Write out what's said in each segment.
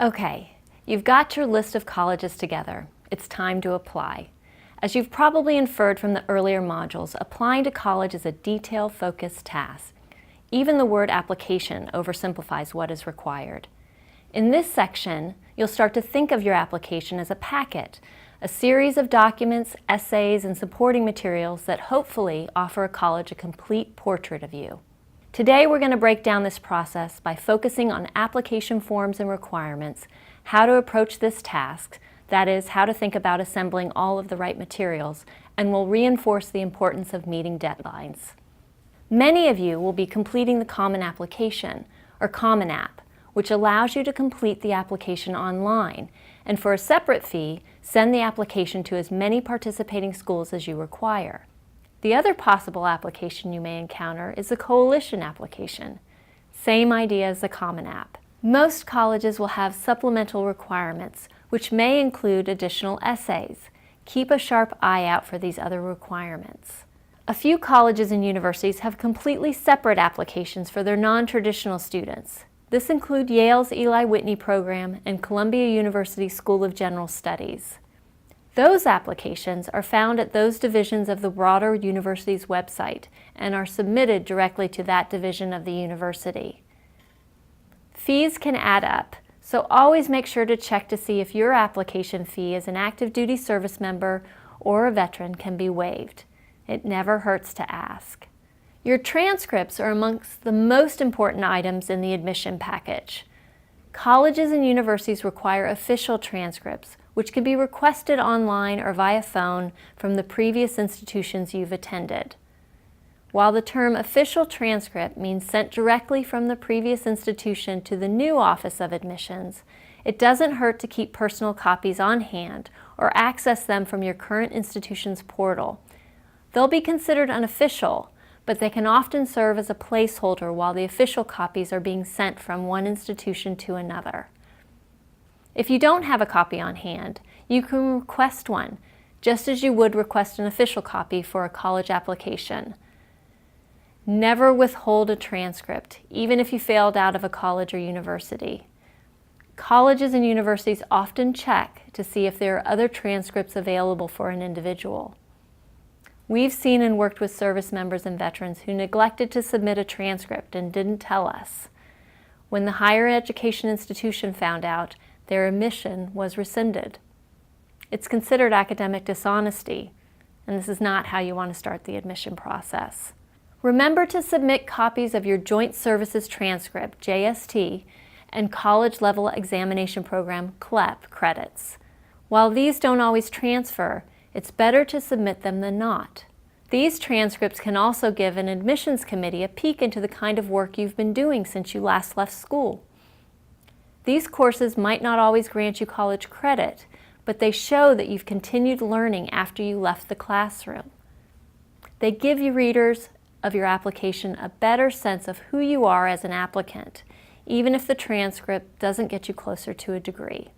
Okay, you've got your list of colleges together. It's time to apply. As you've probably inferred from the earlier modules, applying to college is a detail-focused task. Even the word application oversimplifies what is required. In this section, you'll start to think of your application as a packet, a series of documents, essays, and supporting materials that hopefully offer a college a complete portrait of you. Today we're going to break down this process by focusing on application forms and requirements, how to approach this task, that is, how to think about assembling all of the right materials, and we'll reinforce the importance of meeting deadlines. Many of you will be completing the Common Application, or Common App, which allows you to complete the application online, and for a separate fee, send the application to as many participating schools as you require. The other possible application you may encounter is the Coalition application. Same idea as the Common App. Most colleges will have supplemental requirements, which may include additional essays. Keep a sharp eye out for these other requirements. A few colleges and universities have completely separate applications for their non-traditional students. This includes Yale's Eli Whitney program and Columbia University School of General Studies. Those applications are found at those divisions of the broader university's website and are submitted directly to that division of the university. Fees can add up, so always make sure to check to see if your application fee as an active duty service member or a veteran can be waived. It never hurts to ask. Your transcripts are amongst the most important items in the admission package. Colleges and universities require official transcripts, which can be requested online or via phone from the previous institutions you've attended. While the term official transcript means sent directly from the previous institution to the new Office of Admissions, it doesn't hurt to keep personal copies on hand or access them from your current institution's portal. They'll be considered unofficial, but they can often serve as a placeholder while the official copies are being sent from one institution to another. If you don't have a copy on hand, you can request one, just as you would request an official copy for a college application. Never withhold a transcript, even if you failed out of a college or university. Colleges and universities often check to see if there are other transcripts available for an individual. We've seen and worked with service members and veterans who neglected to submit a transcript and didn't tell us. When the higher education institution found out, their admission was rescinded. It's considered academic dishonesty, and this is not how you want to start the admission process. Remember to submit copies of your Joint Services Transcript, JST, and College Level Examination Program, CLEP, credits. While these don't always transfer, it's better to submit them than not. These transcripts can also give an admissions committee a peek into the kind of work you've been doing since you last left school. These courses might not always grant you college credit, but they show that you've continued learning after you left the classroom. They give you readers of your application a better sense of who you are as an applicant, even if the transcript doesn't get you closer to a degree.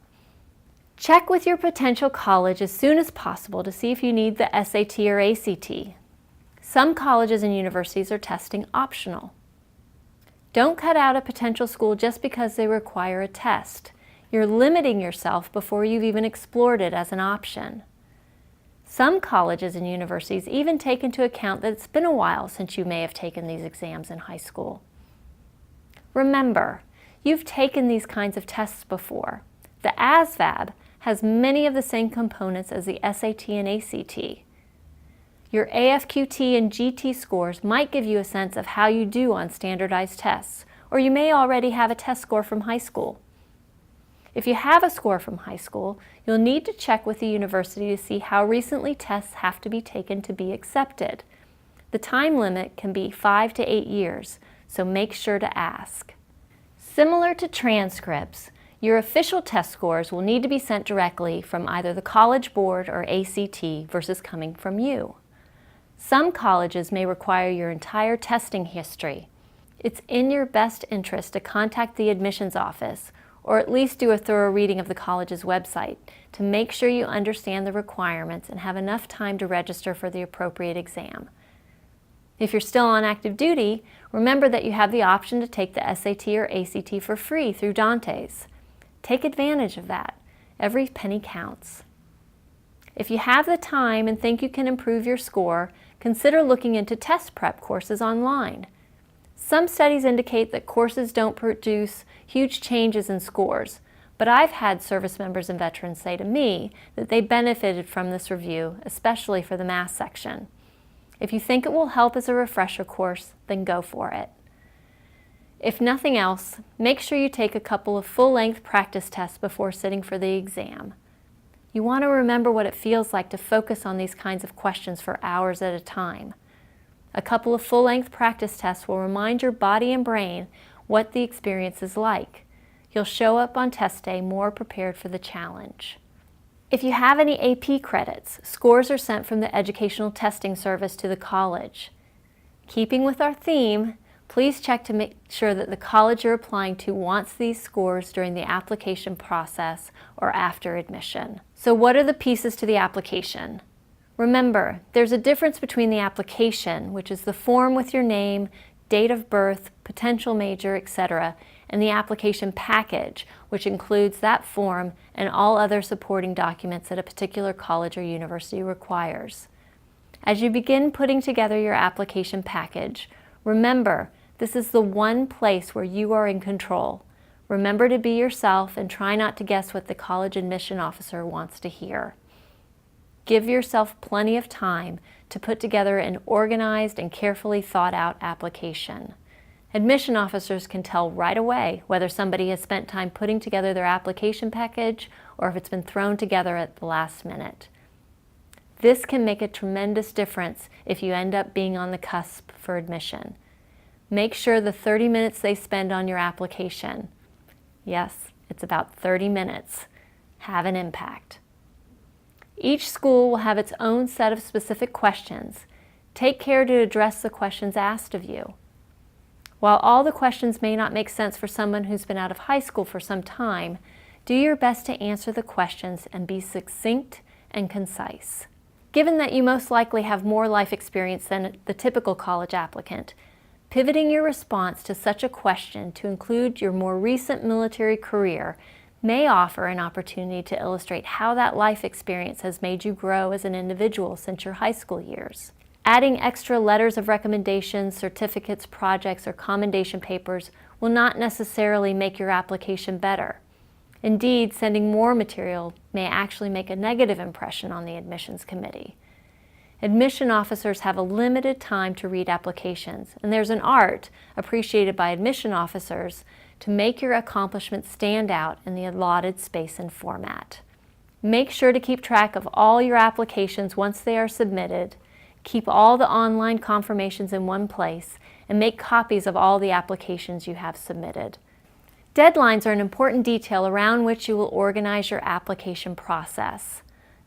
Check with your potential college as soon as possible to see if you need the SAT or ACT. Some colleges and universities are testing optional. Don't cut out a potential school just because they require a test. You're limiting yourself before you've even explored it as an option. Some colleges and universities even take into account that it's been a while since you may have taken these exams in high school. Remember, you've taken these kinds of tests before. The ASVAB has many of the same components as the SAT and ACT. Your AFQT and GT scores might give you a sense of how you do on standardized tests, or you may already have a test score from high school. If you have a score from high school, you'll need to check with the university to see how recently tests have to be taken to be accepted. The time limit can be 5 to 8 years, so make sure to ask. Similar to transcripts, your official test scores will need to be sent directly from either the College Board or ACT versus coming from you. Some colleges may require your entire testing history. It's in your best interest to contact the admissions office or at least do a thorough reading of the college's website to make sure you understand the requirements and have enough time to register for the appropriate exam. If you're still on active duty, remember that you have the option to take the SAT or ACT for free through Dante's. Take advantage of that. Every penny counts. If you have the time and think you can improve your score, consider looking into test prep courses online. Some studies indicate that courses don't produce huge changes in scores, but I've had service members and veterans say to me that they benefited from this review, especially for the math section. If you think it will help as a refresher course, then go for it. If nothing else, make sure you take a couple of full-length practice tests before sitting for the exam. You want to remember what it feels like to focus on these kinds of questions for hours at a time. A couple of full-length practice tests will remind your body and brain what the experience is like. You'll show up on test day more prepared for the challenge. If you have any AP credits, scores are sent from the Educational Testing Service to the college. Keeping with our theme, please check to make sure that the college you're applying to wants these scores during the application process or after admission. So what are the pieces to the application? Remember, there's a difference between the application, which is the form with your name, date of birth, potential major, etc., and the application package, which includes that form and all other supporting documents that a particular college or university requires. As you begin putting together your application package, remember, this is the one place where you are in control. Remember to be yourself and try not to guess what the college admission officer wants to hear. Give yourself plenty of time to put together an organized and carefully thought out application. Admission officers can tell right away whether somebody has spent time putting together their application package or if it's been thrown together at the last minute. This can make a tremendous difference if you end up being on the cusp for admission. Make sure the 30 minutes they spend on your application, yes, it's about 30 minutes, have an impact. Each school will have its own set of specific questions. Take care to address the questions asked of you. While all the questions may not make sense for someone who's been out of high school for some time, do your best to answer the questions and be succinct and concise. Given that you most likely have more life experience than the typical college applicant, pivoting your response to such a question to include your more recent military career may offer an opportunity to illustrate how that life experience has made you grow as an individual since your high school years. Adding extra letters of recommendation, certificates, projects, or commendation papers will not necessarily make your application better. Indeed, sending more material may actually make a negative impression on the admissions committee. Admission officers have a limited time to read applications, and there's an art, appreciated by admission officers, to make your accomplishments stand out in the allotted space and format. Make sure to keep track of all your applications once they are submitted, keep all the online confirmations in one place, and make copies of all the applications you have submitted. Deadlines are an important detail around which you will organize your application process.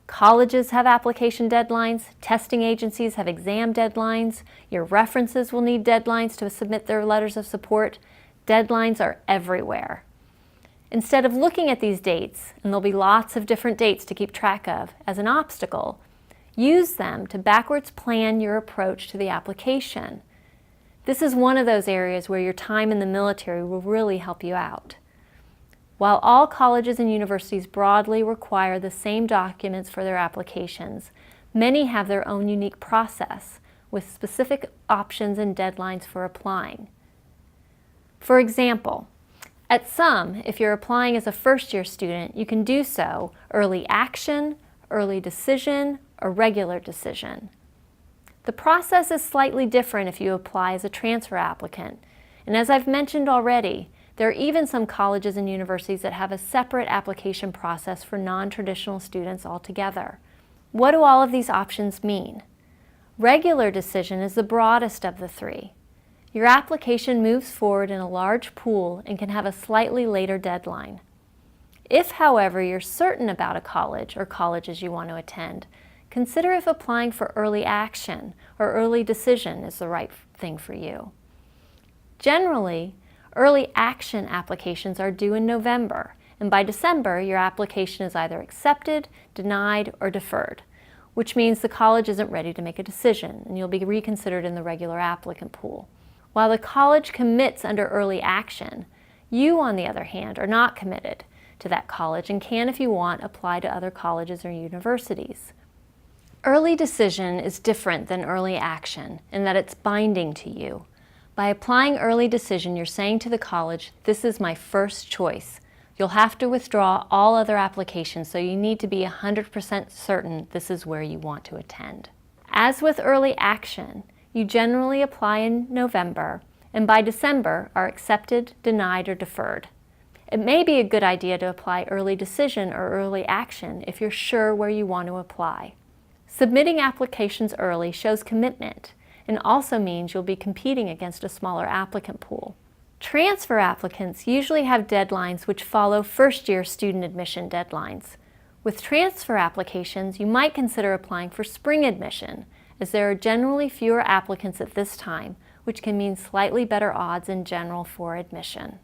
Colleges have application deadlines, testing agencies have exam deadlines, your references will need deadlines to submit their letters of support. Deadlines are everywhere. Instead of looking at these dates, and there'll be lots of different dates to keep track of, as an obstacle, use them to backwards plan your approach to the application. This is one of those areas where your time in the military will really help you out. While all colleges and universities broadly require the same documents for their applications, many have their own unique process with specific options and deadlines for applying. For example, at some, if you're applying as a first-year student, you can do so early action, early decision, or regular decision. The process is slightly different if you apply as a transfer applicant, and as I've mentioned already, there are even some colleges and universities that have a separate application process for non-traditional students altogether. What do all of these options mean? Regular decision is the broadest of the three. Your application moves forward in a large pool and can have a slightly later deadline. If, however, you're certain about a college or colleges you want to attend, consider if applying for early action or early decision is the right thing for you. Generally, early action applications are due in November, and by December, your application is either accepted, denied, or deferred, which means the college isn't ready to make a decision, and you'll be reconsidered in the regular applicant pool. While the college commits under early action, you, on the other hand, are not committed. to that college and can, if you want, apply to other colleges or universities. Early decision is different than early action in that it's binding to you. By applying early decision, you're saying to the college, this is my first choice. You'll have to withdraw all other applications, so you need to be 100% certain this is where you want to attend. As with early action, you generally apply in November, and by December are accepted, denied, or deferred. It may be a good idea to apply early decision or early action if you're sure where you want to apply. Submitting applications early shows commitment and also means you'll be competing against a smaller applicant pool. Transfer applicants usually have deadlines which follow first-year student admission deadlines. With transfer applications, you might consider applying for spring admission, as there are generally fewer applicants at this time, which can mean slightly better odds in general for admission.